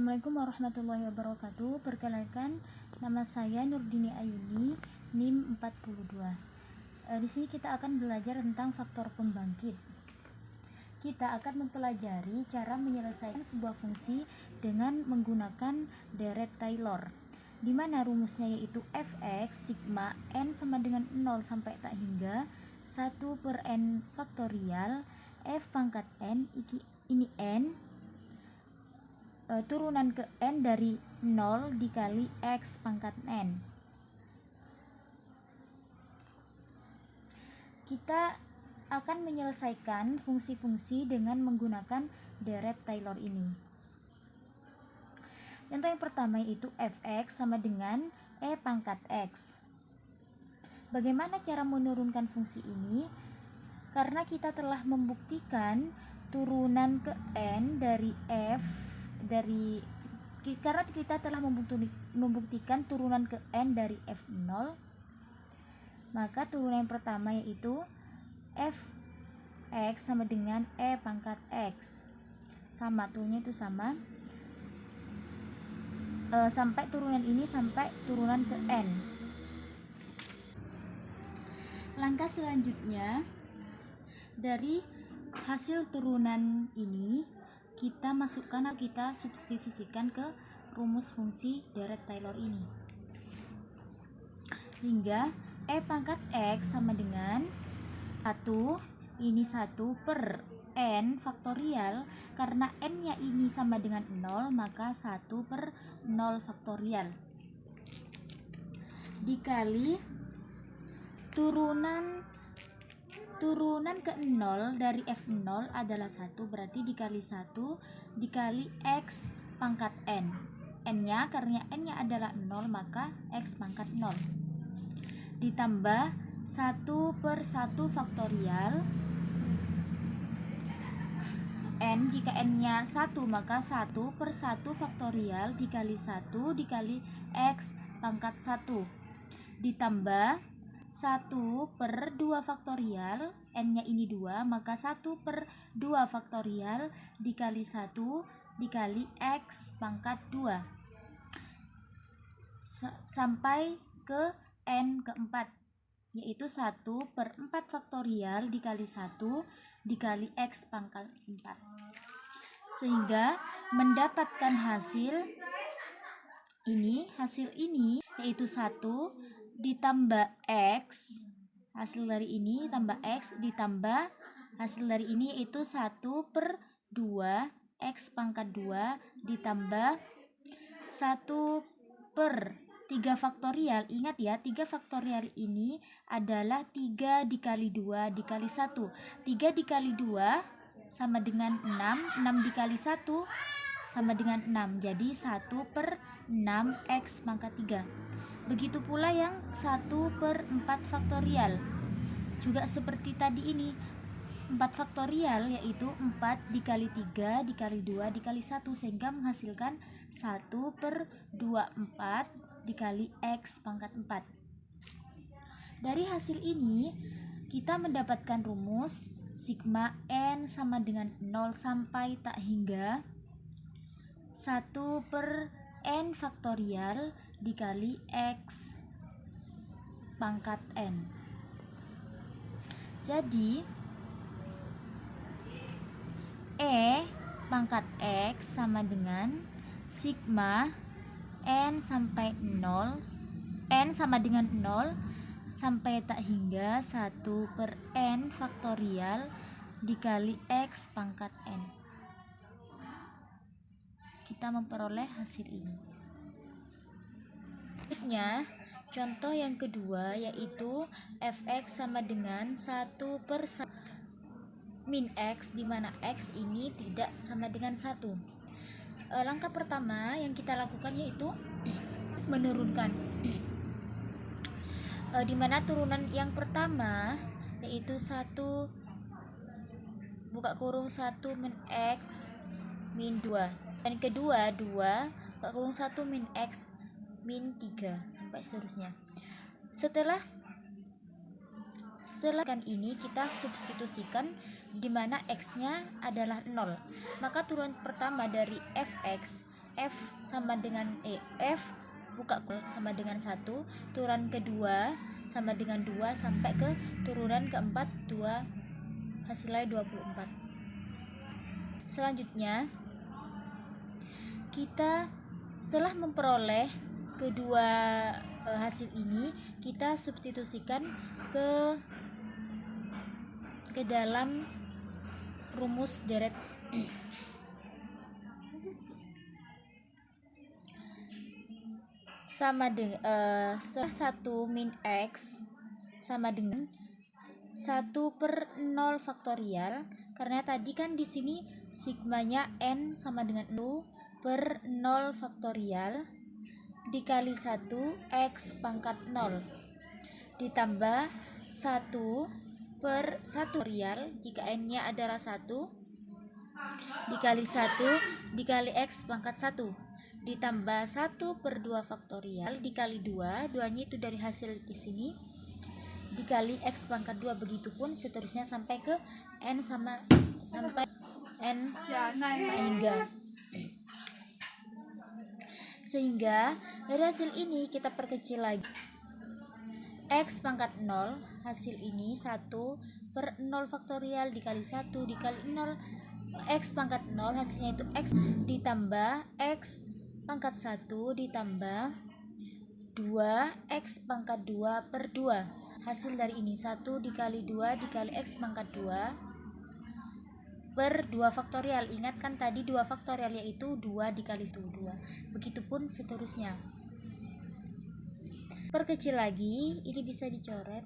Assalamualaikum warahmatullahi wabarakatuh. Perkenalkan, nama saya Nurdini Ayuni, NIM 42. Di sini kita akan belajar tentang faktor pembangkit. Kita akan mempelajari cara menyelesaikan sebuah fungsi dengan menggunakan deret Taylor, di mana rumusnya yaitu fx sigma n sama dengan 0 sampai tak hingga 1 per n faktorial f pangkat n ini n turunan ke n dari 0 dikali x pangkat n. Kita akan menyelesaikan fungsi-fungsi dengan menggunakan deret Taylor ini. Contoh yang pertama yaitu fx sama dengan e pangkat x. Bagaimana cara menurunkan fungsi ini? Karena kita telah membuktikan turunan ke n dari karena kita telah membuktikan turunan ke n dari f0, maka turunan yang pertama yaitu fx sama dengan e pangkat x, sama turunnya itu sama sampai turunan ini sampai turunan ke n. Langkah selanjutnya, dari hasil turunan ini kita masukkan atau kita substitusikan ke rumus fungsi deret Taylor ini, hingga e pangkat x sama dengan 1, ini 1 per n faktorial. Karena n nya ini sama dengan 0, maka 1 per 0 faktorial dikali turunan ke 0 dari f0 adalah 1, berarti dikali 1 dikali x pangkat n. N nya, karena n nya adalah 0, maka x pangkat 0 ditambah 1 per 1 faktorial n. Jika n nya 1, maka 1 per 1 faktorial dikali 1 dikali x pangkat 1 ditambah 1 per 2 faktorial, n nya ini 2, maka 1 per 2 faktorial dikali 1 dikali x pangkat 2 sampai ke n keempat, yaitu 1 per 4 faktorial dikali 1 dikali x pangkat 4, sehingga mendapatkan hasil ini yaitu 1 ditambah x, hasil dari ini tambah x ditambah hasil dari ini yaitu 1 per 2 x pangkat 2 ditambah 1 per 3 faktorial. Ingat ya, 3 faktorial ini adalah 3 dikali 2 dikali 1. 3 dikali 2 sama dengan 6, 6 dikali 1 sama dengan 6, jadi 1 per 6 x pangkat 3. Begitu pula yang 1 per 4 faktorial, juga seperti tadi ini 4 faktorial, yaitu 4 dikali 3 dikali 2 dikali 1, sehingga menghasilkan 1 per 24 dikali x pangkat 4. Dari hasil ini kita mendapatkan rumus sigma n sama dengan 0 sampai tak hingga 1 per n faktorial dikali x pangkat n. Jadi e pangkat x sama dengan sigma n sampai 0, n sama dengan 0 sampai tak hingga 1 per n faktorial dikali x pangkat n. Kita memperoleh hasil ini. Selanjutnya, contoh yang kedua yaitu fx sama dengan 1 per 1 min x, di mana x ini tidak sama dengan 1. Langkah pertama yang kita lakukan yaitu menurunkan, di mana turunan yang pertama yaitu 1 buka kurung 1 min x min 2, dan kedua 2 buka kurung 1 min x min 3 sampai seterusnya. Setelah kan ini kita substitusikan, di mana x nya adalah 0, maka turunan pertama dari fx F sama dengan F buka sama dengan 1, turunan kedua sama dengan 2 sampai ke turunan keempat 2, hasilnya 24. Selanjutnya kita setelah memperoleh kedua hasil ini, kita substitusikan ke dalam rumus deret. Sama dengan setelah 1 min X sama dengan 1 per 0 faktorial, karena tadi kan di sini sigmanya N sama dengan 0 per 0 faktorial dikali 1 X pangkat 0 ditambah 1 per 1 faktorial jika N nya adalah 1 dikali 1 dikali X pangkat 1 ditambah 1 per 2 faktorial dikali 2, 2-nya itu dari hasil di sini, dikali X pangkat 2, begitupun seterusnya sampai ke N sampai N hingga. Sehingga dari hasil ini kita perkecil lagi. X pangkat 0, hasil ini 1 per 0 faktorial dikali 1 dikali 0, X pangkat 0 hasilnya itu X ditambah X pangkat 1 ditambah 2 X pangkat 2 per 2. Hasil dari ini 1 dikali 2 dikali X pangkat 2 per 2 faktorial. Ingat kan tadi 2 faktorial yaitu 2 dikali 1, 2. Begitupun seterusnya. Perkecil lagi, ini bisa dicoret.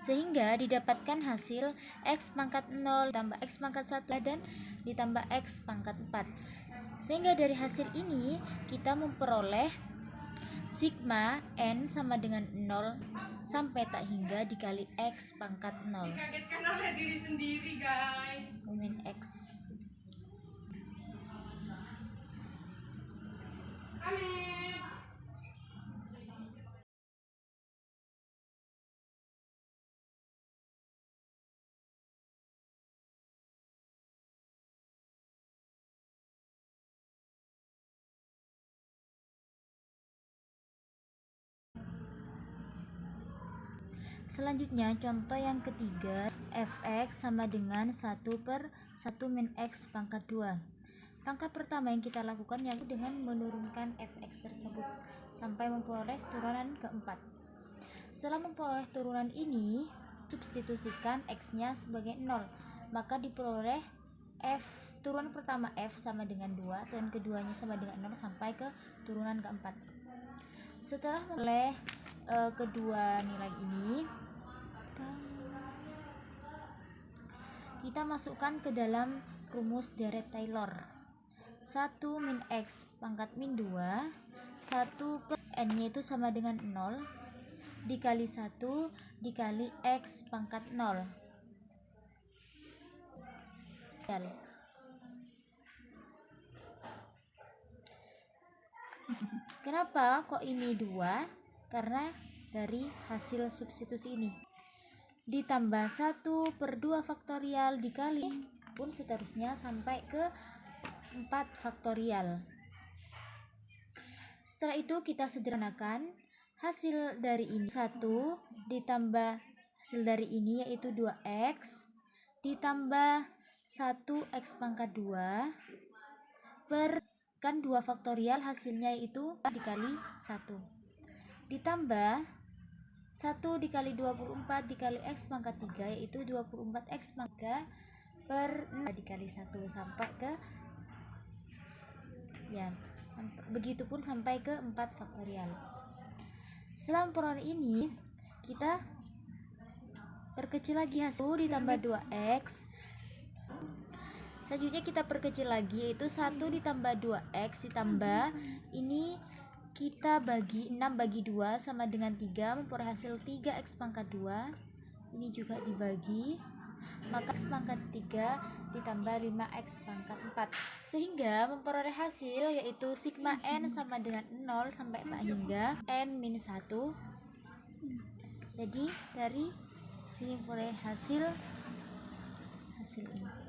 Sehingga didapatkan hasil X pangkat 0 ditambah X pangkat 1 dan ditambah X pangkat 4. Sehingga dari hasil ini kita memperoleh sigma N sama dengan 0 sampai tak hingga dikali X pangkat 0. Dikagetkan oleh diri sendiri, guys. Min X. Amin. Selanjutnya contoh yang ketiga, fx sama dengan 1 per 1 min x pangkat 2. Langkah pertama yang kita lakukan yaitu dengan menurunkan fx tersebut sampai memperoleh turunan keempat. Setelah memperoleh turunan ini, substitusikan x nya sebagai 0, maka diperoleh f turunan pertama f sama dengan 2, turunan keduanya sama dengan 0 sampai ke turunan keempat. Setelah memperoleh kedua nilai ini, kita masukkan ke dalam rumus deret Taylor. 1 min X pangkat min 2, 1 per N nya itu sama dengan 0 dikali 1 dikali X pangkat 0. Kenapa kok ini 2? Karena dari hasil substitusi ini. Ditambah 1 per 2 faktorial dikali pun seterusnya sampai ke 4 faktorial. Setelah itu kita sederhanakan hasil dari ini 1 ditambah hasil dari ini yaitu 2x ditambah 1x pangkat 2 per kan 2 faktorial hasilnya itu dikali 1 ditambah 1 dikali 24 dikali X pangkat 3 yaitu 24X pangkat 3 per 6 dikali 1 sampai ke begitupun sampai ke 4 faktorial. Setelah memperoleh ini kita perkecil lagi hasil ditambah 2X. Selanjutnya kita perkecil lagi yaitu 1 ditambah 2X ditambah ini kita bagi 6 bagi 2 sama dengan 3 memperoleh hasil 3x pangkat 2. Ini juga dibagi, maka x pangkat 3 ditambah 5x pangkat 4 sehingga memperoleh hasil yaitu sigma n sama dengan 0 sampai tak hingga n min 1. Jadi dari sini memperoleh hasil ini.